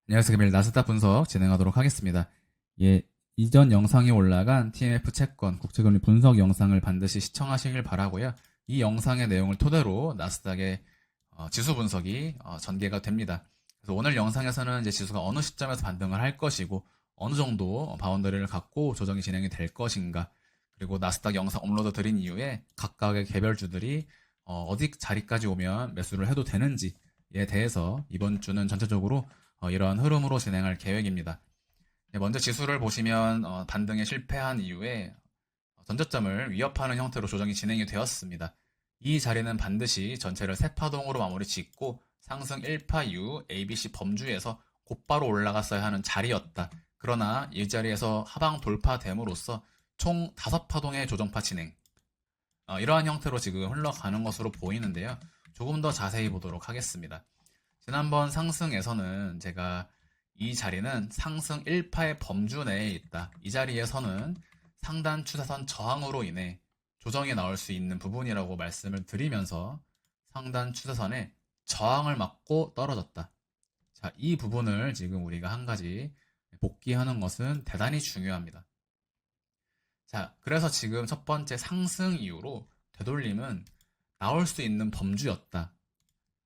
안녕하세요. 금일 나스닥 분석 진행하도록 하겠습니다. 예, 이전 영상에 올라간 TMF 채권 국제금리 분석 영상을 반드시 시청하시길 바라고요. 이 영상의 내용을 토대로 나스닥의 지수 분석이 전개가 됩니다. 그래서 오늘 영상에서는 이제 지수가 어느 시점에서 반등을 할 것이고 어느 정도 바운더리를 갖고 조정이 진행이 될 것인가, 그리고 나스닥 영상 업로드 드린 이후에 각각의 개별주들이 어디 자리까지 오면 매수를 해도 되는지에 대해서 이번 주는 전체적으로 이러한 흐름으로 진행할 계획입니다. 네, 먼저 지수를 보시면 반등에 실패한 이후에 전저점을 위협하는 형태로 조정이 진행이 되었습니다. 이 자리는 반드시 전체를 세 파동으로 마무리 짓고 상승 1파 이후 ABC 범주에서 곧바로 올라갔어야 하는 자리였다. 그러나 이 자리에서 하방 돌파됨으로써 총 5파동의 조정파 진행, 이러한 형태로 지금 흘러가는 것으로 보이는데요. 조금 더 자세히 보도록 하겠습니다. 지난번 상승에서는 제가 이 자리는 상승 1파의 범주 내에 있다, 이 자리에서는 상단 추세선 저항으로 인해 조정이 나올 수 있는 부분이라고 말씀을 드리면서 상단 추세선에 저항을 맞고 떨어졌다. 자, 이 부분을 지금 우리가 한 가지 복귀하는 것은 대단히 중요합니다. 자, 그래서 지금 첫 번째 상승 이후로 되돌림은 나올 수 있는 범주였다.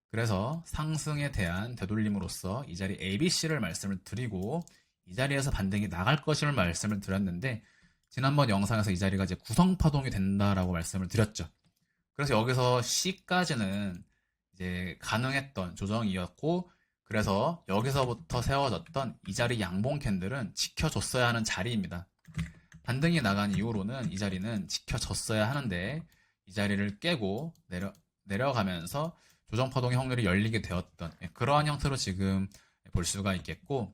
그래서 상승에 대한 되돌림으로써 이 자리 ABC를 말씀을 드리고 이 자리에서 반등이 나갈 것임을 말씀을 드렸는데, 지난번 영상에서 이 자리가 이제 구성파동이 된다라고 말씀을 드렸죠. 그래서 여기서 C까지는 이제 가능했던 조정이었고, 그래서 여기서부터 세워졌던 이 자리 양봉 캔들은 지켜줬어야 하는 자리입니다. 반등이 나간 이후로는 이 자리는 지켜졌어야 하는데 이 자리를 깨고 내려가면서 조정파동의 확률이 열리게 되었던 그러한 형태로 지금 볼 수가 있겠고,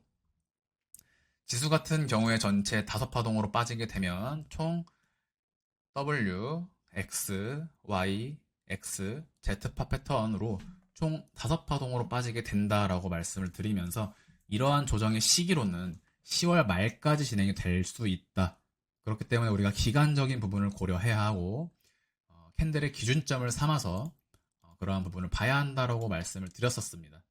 지수 같은 경우에 전체 5파동으로 빠지게 되면 총 W, X, Y, X, Z파 패턴으로 총 5파동으로 빠지게 된다라고 말씀을 드리면서, 이러한 조정의 시기로는 10월 말까지 진행이 될 수 있다. 그렇기 때문에 우리가 기간적인 부분을 고려해야 하고 캔들의 기준점을 삼아서 그러한 부분을 봐야 한다라고 말씀을 드렸었습니다.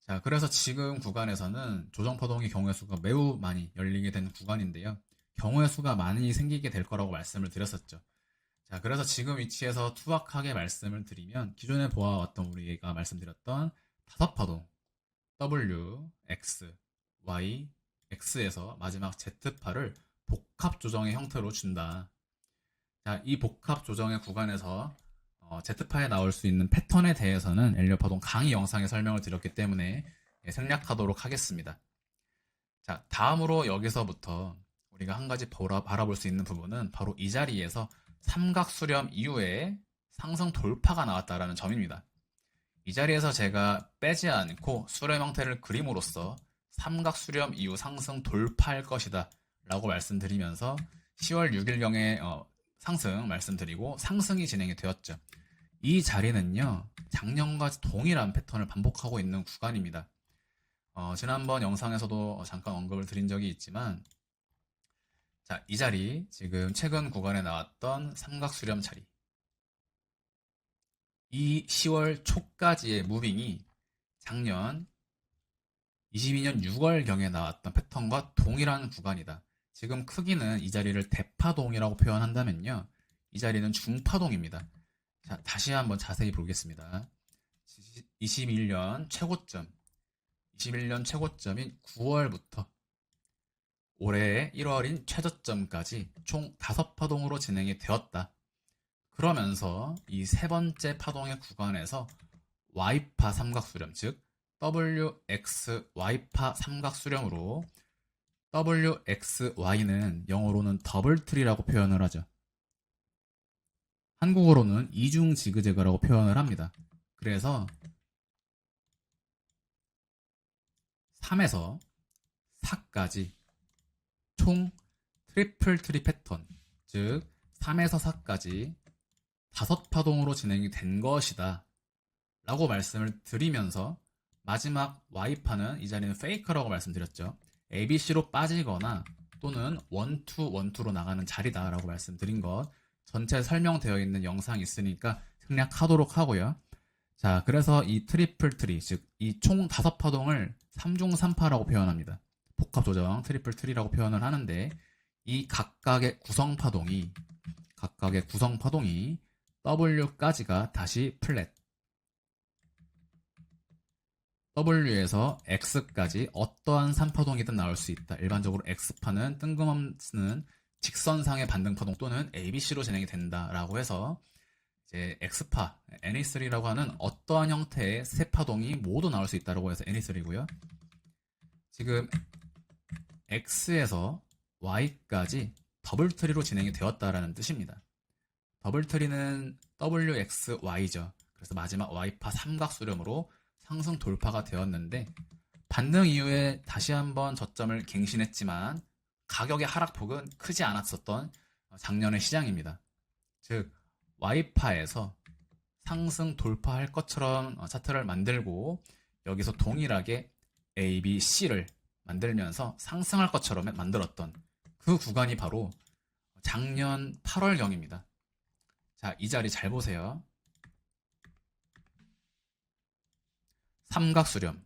자, 그래서 지금 구간에서는 조정파동의 경우의 수가 매우 많이 열리게 된 구간인데요. 경우의 수가 많이 생기게 될 거라고 말씀을 드렸었죠. 자, 그래서 지금 위치에서 투박하게 말씀을 드리면 기존에 보아왔던 우리가 말씀드렸던 5파동 W, X, Y, X에서 마지막 Z파를 복합 조정의 형태로 준다. 자, 이 복합 조정의 구간에서 Z파에 나올 수 있는 패턴에 대해서는 엘리엇 파동 강의 영상에 설명을 드렸기 때문에 생략하도록 하겠습니다. 자, 다음으로 여기서부터 우리가 한 가지 바라볼 수 있는 부분은 바로 이 자리에서 삼각 수렴 이후에 상승 돌파가 나왔다라는 점입니다. 이 자리에서 제가 빼지 않고 수렴 형태를 그림으로써 삼각 수렴 이후 상승 돌파할 것이다 라고 말씀드리면서 10월 6일경에 상승 말씀드리고 상승이 진행이 되었죠. 이 자리는요, 작년과 동일한 패턴을 반복하고 있는 구간입니다. 지난번 영상에서도 잠깐 언급을 드린 적이 있지만, 자, 이 자리 지금 최근 구간에 나왔던 삼각 수렴 자리, 이 10월 초까지의 무빙이 작년 22년 6월경에 나왔던 패턴과 동일한 구간이다. 지금 크기는 이 자리를 대파동이라고 표현한다면요, 이 자리는 중파동입니다. 자, 다시 한번 자세히 보겠습니다. 21년 최고점인 9월부터 올해 1월인 최저점까지 총 5파동으로 진행이 되었다. 그러면서 이 세 번째 파동의 구간에서 Y파 삼각수렴, 즉 WXY파 삼각수렴으로, WXY는 영어로는 더블트리라고 표현을 하죠. 한국어로는 이중 지그재그라고 표현을 합니다. 그래서 3에서 4까지 총 트리플 트리 패턴, 즉 3에서 4까지 5파동으로 진행이 된 것이다 라고 말씀을 드리면서, 마지막 Y파는 이 자리는 페이커라고 말씀드렸죠. ABC로 빠지거나 또는 1, 2, 1, 2로 나가는 자리다 라고 말씀드린 것 전체 설명되어 있는 영상이 있으니까 생략하도록 하고요. 자, 그래서 이 트리플 트리, 즉 이 총 5파동을 3중 3파라고 표현합니다. 복합 조정 트리플 트리라고 표현을 하는데, 이 각각의 구성 파동이 W까지가 다시 플랫, W에서 X까지 어떠한 3파동이든 나올 수 있다. 일반적으로 X파는 뜬금없는 직선상의 반등파동 또는 ABC로 진행이 된다라고 해서, 이제 X파, NE3라고 하는 어떠한 형태의 세 파동이 모두 나올 수 있다고 해서 NE3고요. 지금 X에서 Y까지 더블 트리로 진행이 되었다라는 뜻입니다. 더블 트리는 WXY죠. 그래서 마지막 Y파 삼각수렴으로 상승 돌파가 되었는데, 반등 이후에 다시 한번 저점을 갱신했지만 가격의 하락폭은 크지 않았었던 작년의 시장입니다. 즉 Y파에서 상승 돌파할 것처럼 차트를 만들고, 여기서 동일하게 A, B, C를 만들면서 상승할 것처럼 만들었던 그 구간이 바로 작년 8월경입니다. 자, 이 자리 잘 보세요. 삼각수렴,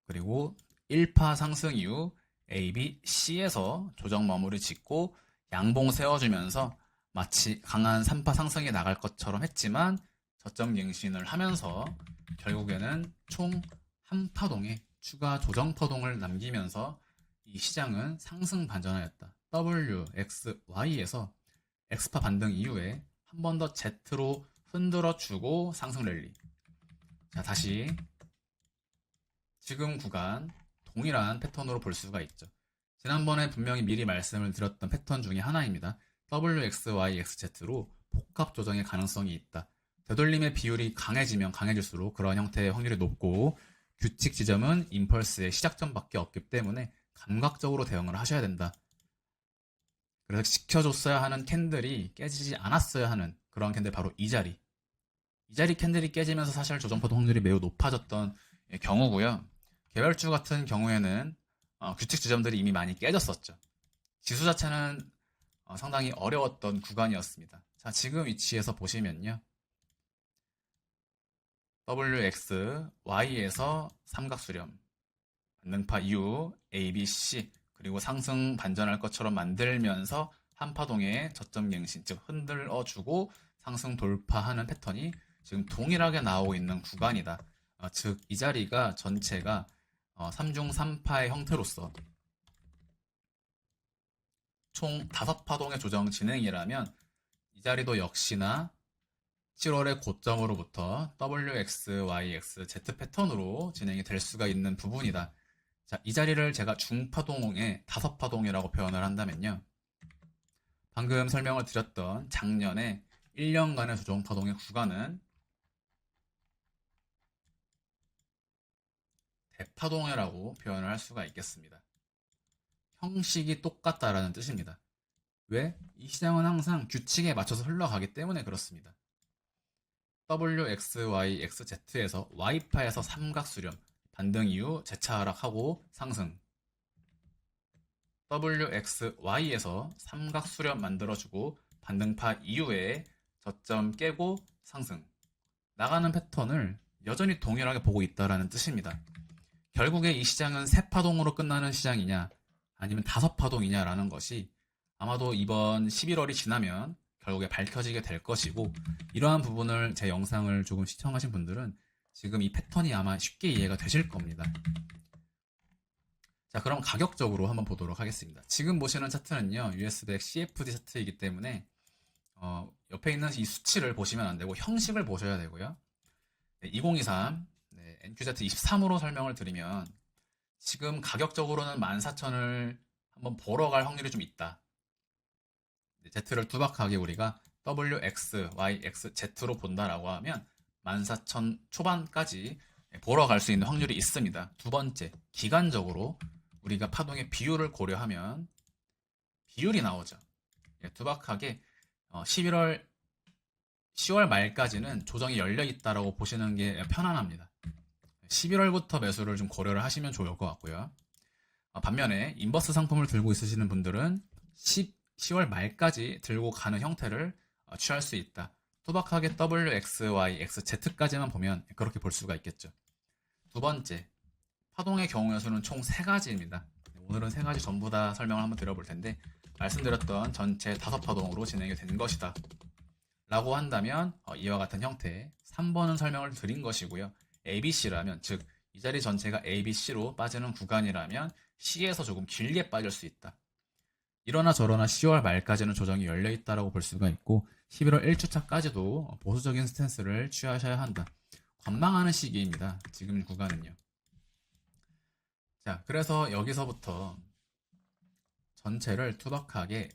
그리고 1파 상승 이후 A, B, C에서 조정 마무리 짓고 양봉 세워주면서 마치 강한 3파 상승이 나갈 것처럼 했지만 저점 갱신을 하면서 결국에는 총 한 파동의 추가 조정 파동을 남기면서 이 시장은 상승 반전하였다. W, X, Y에서 X파 반등 이후에 한 번 더 Z로 흔들어주고 상승 랠리. 자, 다시 지금 구간 동일한 패턴으로 볼 수가 있죠. 지난번에 분명히 미리 말씀을 드렸던 패턴 중에 하나입니다. WXYXZ로 복합 조정의 가능성이 있다. 되돌림의 비율이 강해지면 강해질수록 그런 형태의 확률이 높고, 규칙 지점은 임펄스의 시작점밖에 없기 때문에 감각적으로 대응을 하셔야 된다. 그래서 지켜줬어야 하는 캔들이 깨지지 않았어야 하는 그런 캔들, 바로 이 자리 캔들이 깨지면서 사실 조정파동 확률이 매우 높아졌던 경우고요. 개별주 같은 경우에는 규칙 지점들이 이미 많이 깨졌었죠. 지수 자체는 상당히 어려웠던 구간이었습니다. 자, 지금 위치에서 보시면요, WX, Y에서 삼각수렴, 반등파 U, A, B, C, 그리고 상승 반전할 것처럼 만들면서 한파동의 저점 갱신, 즉 흔들어주고 상승 돌파하는 패턴이 지금 동일하게 나오고 있는 구간이다. 즉 이 자리가 전체가 3중 3파의 형태로서 총 5파동의 조정 진행이라면, 이 자리도 역시나 7월의 고점으로부터 WX, YX, Z 패턴으로 진행이 될 수가 있는 부분이다. 자, 이 자리를 제가 중파동의 5파동이라고 표현을 한다면요, 방금 설명을 드렸던 작년에 1년간의 조정파동의 구간은 대파동이라고 표현을 할 수가 있겠습니다. 형식이 똑같다라는 뜻입니다. 왜? 이 시장은 항상 규칙에 맞춰서 흘러가기 때문에 그렇습니다. WX, Y, X, Z에서 Y파에서 삼각수렴, 반등 이후 재차 하락하고 상승. WX, Y에서 삼각수렴 만들어주고 반등파 이후에 저점 깨고 상승. 나가는 패턴을 여전히 동일하게 보고 있다는 뜻입니다. 결국에 이 시장은 3파동으로 끝나는 시장이냐 아니면 5파동이냐라는 것이 아마도 이번 11월이 지나면 결국에 밝혀지게 될 것이고, 이러한 부분을 제 영상을 조금 시청하신 분들은 지금 이 패턴이 아마 쉽게 이해가 되실 겁니다. 자, 그럼 가격적으로 한번 보도록 하겠습니다. 지금 보시는 차트는요, US100 CFD 차트이기 때문에 옆에 있는 이 수치를 보시면 안 되고 형식을 보셔야 되고요. 2023 NQZ23으로 설명을 드리면, 지금 가격적으로는 14,000을 한번 보러 갈 확률이 좀 있다. Z를 투박하게 우리가 WX, YX, Z로 본다라고 하면 14,000 초반까지 보러 갈 수 있는 확률이 있습니다. 두 번째, 기간적으로 우리가 파동의 비율을 고려하면 비율이 나오죠. 투박하게 10월 말까지는 조정이 열려 있다라고 보시는 게 편안합니다. 11월부터 매수를 좀 고려를 하시면 좋을 것 같고요. 반면에 인버스 상품을 들고 있으시는 분들은 10월 말까지 들고 가는 형태를 취할 수 있다. 투박하게 W, X, Y, X, Z까지만 보면 그렇게 볼 수가 있겠죠. 두 번째, 파동의 경우의 수는 총 3가지입니다. 오늘은 3가지 전부 다 설명을 한번 드려볼 텐데, 말씀드렸던 전체 5파동으로 진행이 되는 것이다 라고 한다면 이와 같은 형태 3번은 설명을 드린 것이고요. ABC라면, 즉 이 자리 전체가 ABC로 빠지는 구간이라면 C에서 조금 길게 빠질 수 있다. 이러나 저러나 10월 말까지는 조정이 열려있다라고 볼 수가 있고 11월 1주차까지도 보수적인 스탠스를 취하셔야 한다. 관망하는 시기입니다. 지금 구간은요. 자, 그래서 여기서부터 전체를 투박하게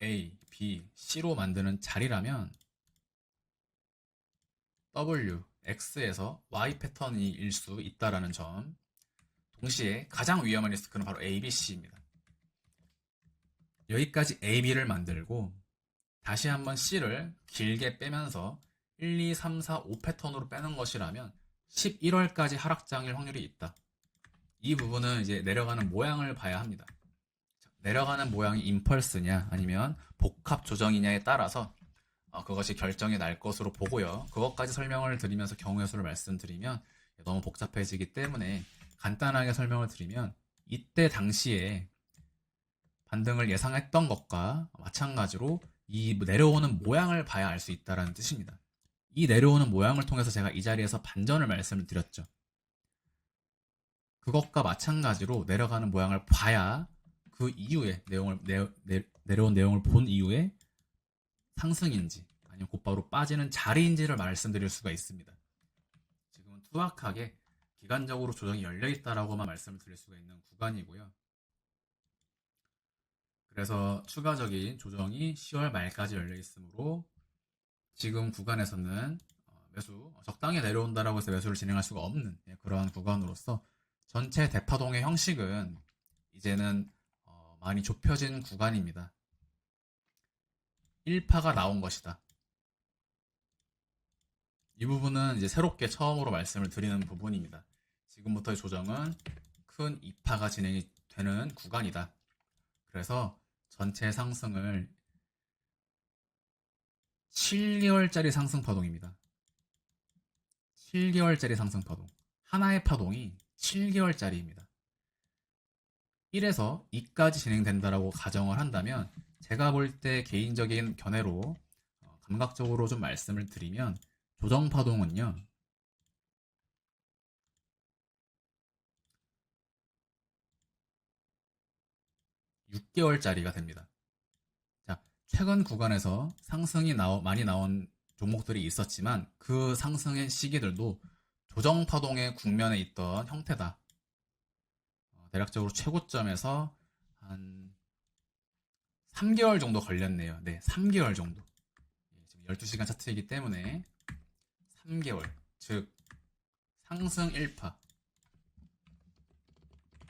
A, B, C로 만드는 자리라면 W, X에서 Y 패턴일 수 있다라는 점. 동시에 가장 위험한 리스크는 바로 A, B, C입니다. 여기까지 A, B를 만들고 다시 한번 C를 길게 빼면서 1, 2, 3, 4, 5 패턴으로 빼는 것이라면 11월까지 하락장일 확률이 있다. 이 부분은 이제 내려가는 모양을 봐야 합니다. 내려가는 모양이 임펄스냐 아니면 복합 조정이냐에 따라서 그것이 결정이 날 것으로 보고요. 그것까지 설명을 드리면서 경우의 수를 말씀드리면 너무 복잡해지기 때문에 간단하게 설명을 드리면 이때 당시에 반등을 예상했던 것과 마찬가지로 이 내려오는 모양을 봐야 알 수 있다는 뜻입니다. 이 내려오는 모양을 통해서 제가 이 자리에서 반전을 말씀을 드렸죠. 그것과 마찬가지로 내려가는 모양을 봐야 그 이후에 내려온 내용을 본 이후에 상승인지 아니면 곧바로 빠지는 자리인지를 말씀드릴 수가 있습니다. 지금은 투박하게 기간적으로 조정이 열려있다라고만 말씀을 드릴 수가 있는 구간이고요. 그래서 추가적인 조정이 10월 말까지 열려있으므로 지금 구간에서는 매수 적당히 내려온다라고 해서 매수를 진행할 수가 없는 그러한 구간으로서 전체 대파동의 형식은 이제는 많이 좁혀진 구간입니다. 1파가 나온 것이다. 이 부분은 이제 새롭게 처음으로 말씀을 드리는 부분입니다. 지금부터의 조정은 큰 2파가 진행이 되는 구간이다. 그래서 전체 상승을 7개월짜리 상승 파동입니다. 7개월짜리 상승 파동. 하나의 파동이 7개월짜리입니다. 1에서 2까지 진행된다라고 가정을 한다면 제가 볼 때 개인적인 견해로 감각적으로 좀 말씀을 드리면 조정 파동은요. 6개월짜리가 됩니다. 자, 최근 구간에서 상승이 많이 나온 종목들이 있었지만 그 상승의 시기들도 조정 파동의 국면에 있던 형태다. 대략적으로 최고점에서 한 3개월 정도 걸렸네요. 네, 3개월 정도. 지금 12시간 차트이기 때문에 3개월. 즉, 상승 1파.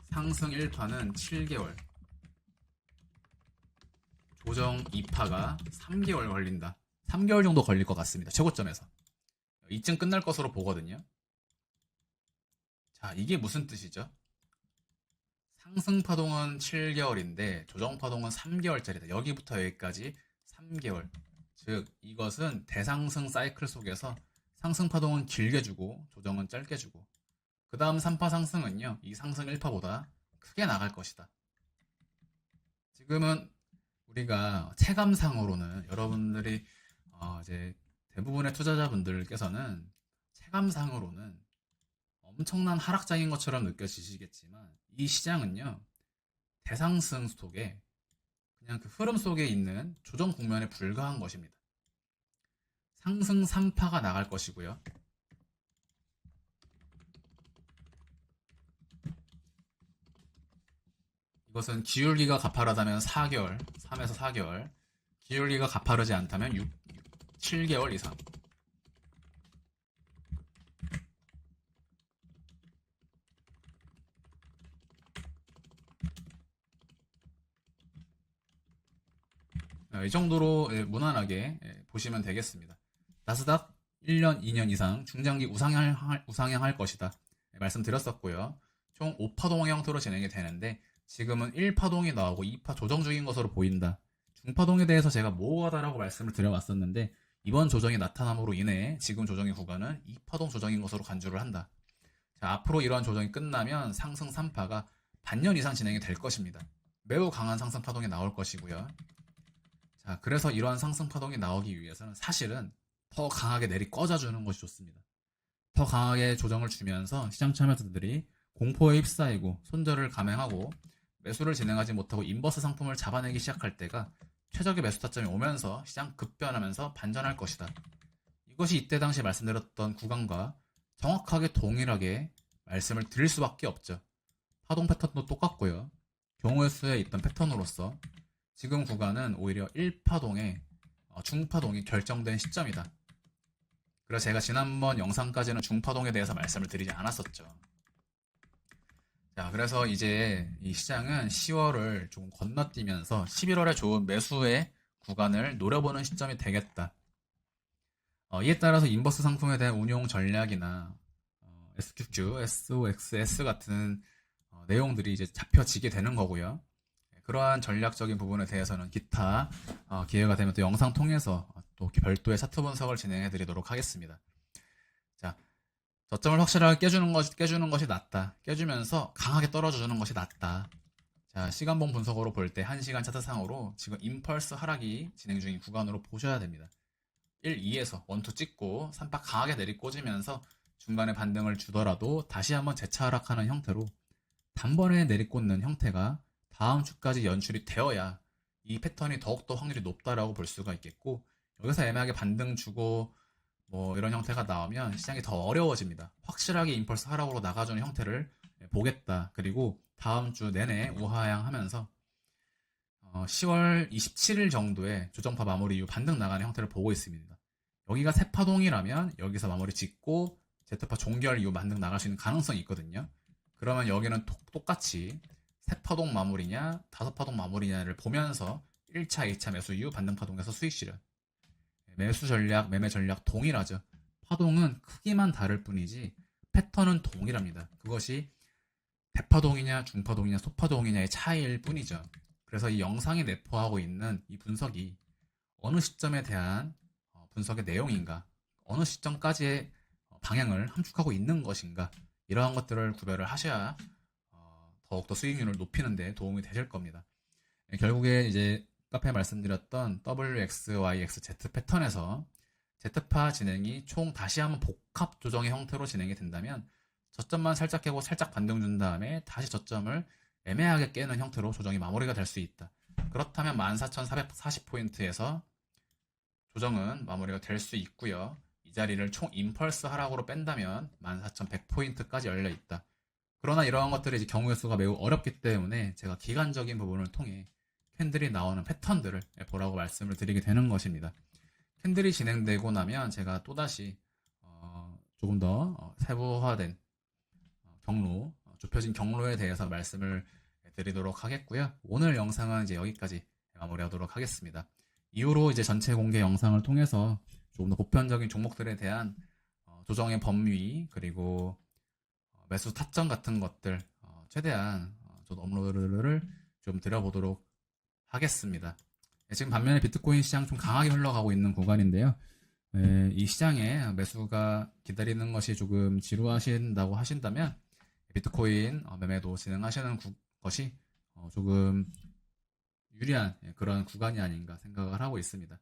상승 1파는 7개월. 조정 2파가 3개월 걸린다. 3개월 정도 걸릴 것 같습니다. 최고점에서. 이쯤 끝날 것으로 보거든요. 자, 이게 무슨 뜻이죠? 상승 파동은 7개월인데 조정 파동은 3개월짜리다. 여기부터 여기까지 3개월. 즉 이것은 대상승 사이클 속에서 상승 파동은 길게 주고 조정은 짧게 주고 그 다음 3파 상승은요. 이 상승 1파보다 크게 나갈 것이다. 지금은 우리가 체감상으로는 여러분들이 이제 대부분의 투자자분들께서는 체감상으로는 엄청난 하락장인 것처럼 느껴지시겠지만 이 시장은요 대상승 속에 그냥 그 흐름 속에 있는 조정 국면에 불과한 것입니다. 상승 3파가 나갈 것이고요. 이것은 기울기가 가파르다면 4개월, 3에서 4개월, 기울기가 가파르지 않다면 7개월 이상. 이 정도로 무난하게 보시면 되겠습니다. 나스닥 1년, 2년 이상 중장기 우상향할 것이다. 말씀드렸었고요. 총 5파동 형태로 진행이 되는데 지금은 1파동이 나오고 2파 조정 중인 것으로 보인다. 중파동에 대해서 제가 모호하다라고 말씀을 드려왔었는데 이번 조정이 나타남으로 인해 지금 조정의 구간은 2파동 조정인 것으로 간주를 한다. 자, 앞으로 이러한 조정이 끝나면 상승 3파가 반년 이상 진행이 될 것입니다. 매우 강한 상승 파동이 나올 것이고요. 자, 그래서 이러한 상승 파동이 나오기 위해서는 사실은 더 강하게 내리 꽂아주는 것이 좋습니다. 더 강하게 조정을 주면서 시장 참여자들이 공포에 휩싸이고 손절을 감행하고 매수를 진행하지 못하고 인버스 상품을 잡아내기 시작할 때가 최적의 매수 타점이 오면서 시장 급변하면서 반전할 것이다. 이것이 이때 당시 말씀드렸던 구간과 정확하게 동일하게 말씀을 드릴 수밖에 없죠. 파동 패턴도 똑같고요. 경우의 수에 있던 패턴으로서 지금 구간은 오히려 1파동의 중파동이 결정된 시점이다. 그래서 제가 지난번 영상까지는 중파동에 대해서 말씀을 드리지 않았었죠. 자, 그래서 이제 이 시장은 10월을 조금 건너뛰면서 11월에 좋은 매수의 구간을 노려보는 시점이 되겠다. 이에 따라서 인버스 상품에 대한 운용 전략이나 SQQ, SOXS 같은 내용들이 이제 잡혀지게 되는 거고요. 그러한 전략적인 부분에 대해서는 기타 기회가 되면 또 영상 통해서 또 별도의 차트 분석을 진행해 드리도록 하겠습니다. 자, 저점을 확실하게 깨주는 것이 낫다. 깨주면서 강하게 떨어져주는 것이 낫다. 자, 시간봉 분석으로 볼 때 1시간 차트상으로 지금 임펄스 하락이 진행 중인 구간으로 보셔야 됩니다. 1, 2에서 1, 2 찍고 3파 강하게 내리꽂으면서 중간에 반등을 주더라도 다시 한번 재차 하락하는 형태로 단번에 내리꽂는 형태가 다음 주까지 연출이 되어야 이 패턴이 더욱더 확률이 높다라고 볼 수가 있겠고, 여기서 애매하게 반등 주고 뭐 이런 형태가 나오면 시장이 더 어려워집니다. 확실하게 임펄스 하락으로 나가주는 형태를 보겠다. 그리고 다음 주 내내 우하향하면서 10월 27일 정도에 조정파 마무리 이후 반등 나가는 형태를 보고 있습니다. 여기가 세파동이라면 여기서 마무리 짓고 Z파 종결 이후 반등 나갈 수 있는 가능성이 있거든요. 그러면 여기는 똑같이 세파동 마무리냐 5파동 마무리냐를 보면서 1차, 2차 매수 이후 반등 파동에서 수익 실현. 매수 전략, 매매 전략 동일하죠. 파동은 크기만 다를 뿐이지 패턴은 동일합니다. 그것이 대파동이냐 중파동이냐 소파동이냐의 차이일 뿐이죠. 그래서 이 영상이 내포하고 있는 이 분석이 어느 시점에 대한 분석의 내용인가, 어느 시점까지의 방향을 함축하고 있는 것인가, 이러한 것들을 구별을 하셔야 더욱더 수익률을 높이는 데 도움이 되실 겁니다. 결국에 이제 카페에 말씀드렸던 WXYXZ 패턴에서 Z파 진행이 총 다시 한번 복합 조정의 형태로 진행이 된다면 저점만 살짝 깨고 살짝 반등 준 다음에 다시 저점을 애매하게 깨는 형태로 조정이 마무리가 될 수 있다. 그렇다면 14,440포인트에서 조정은 마무리가 될 수 있고요. 이 자리를 총 임펄스 하락으로 뺀다면 14,100포인트까지 열려 있다. 그러나 이러한 것들이 이제 경우의 수가 매우 어렵기 때문에 제가 기간적인 부분을 통해 캔들이 나오는 패턴들을 보라고 말씀을 드리게 되는 것입니다. 캔들이 진행되고 나면 제가 또다시 조금 더 세부화된 경로, 좁혀진 경로에 대해서 말씀을 드리도록 하겠고요. 오늘 영상은 이제 여기까지 마무리하도록 하겠습니다. 이후로 이제 전체 공개 영상을 통해서 조금 더 보편적인 종목들에 대한 조정의 범위, 그리고 매수 타점 같은 것들 최대한 저도 업로드를 좀 드려보도록 하겠습니다. 지금 반면에 비트코인 시장 좀 강하게 흘러가고 있는 구간인데요. 이 시장에 매수가 기다리는 것이 조금 지루하신다고 하신다면 비트코인 매매도 진행하시는 것이 조금 유리한 그런 구간이 아닌가 생각을 하고 있습니다.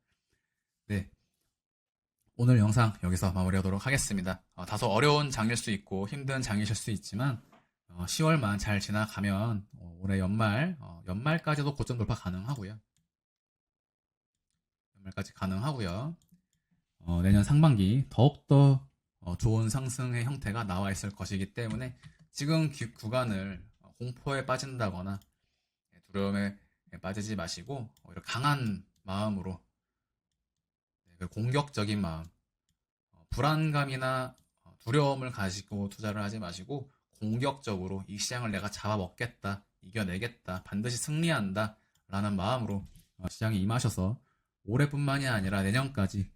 네, 오늘 영상 여기서 마무리하도록 하겠습니다. 다소 어려운 장일 수 있고 힘든 장이실 수 있지만 10월만 잘 지나가면 올해 연말까지도 고점 돌파 가능하고요. 연말까지 가능하고요. 내년 상반기 더욱더 좋은 상승의 형태가 나와 있을 것이기 때문에 지금 구간을 공포에 빠진다거나 두려움에 빠지지 마시고 오히려 강한 마음으로 공격적인 마음, 불안감이나 두려움을 가지고 투자를 하지 마시고 공격적으로 이 시장을 내가 잡아먹겠다, 이겨내겠다, 반드시 승리한다 라는 마음으로 시장에 임하셔서 올해뿐만이 아니라 내년까지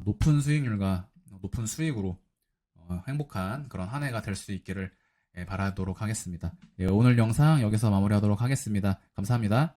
높은 수익률과 높은 수익으로 행복한 그런 한 해가 될 수 있기를 바라도록 하겠습니다. 오늘 영상 여기서 마무리하도록 하겠습니다. 감사합니다.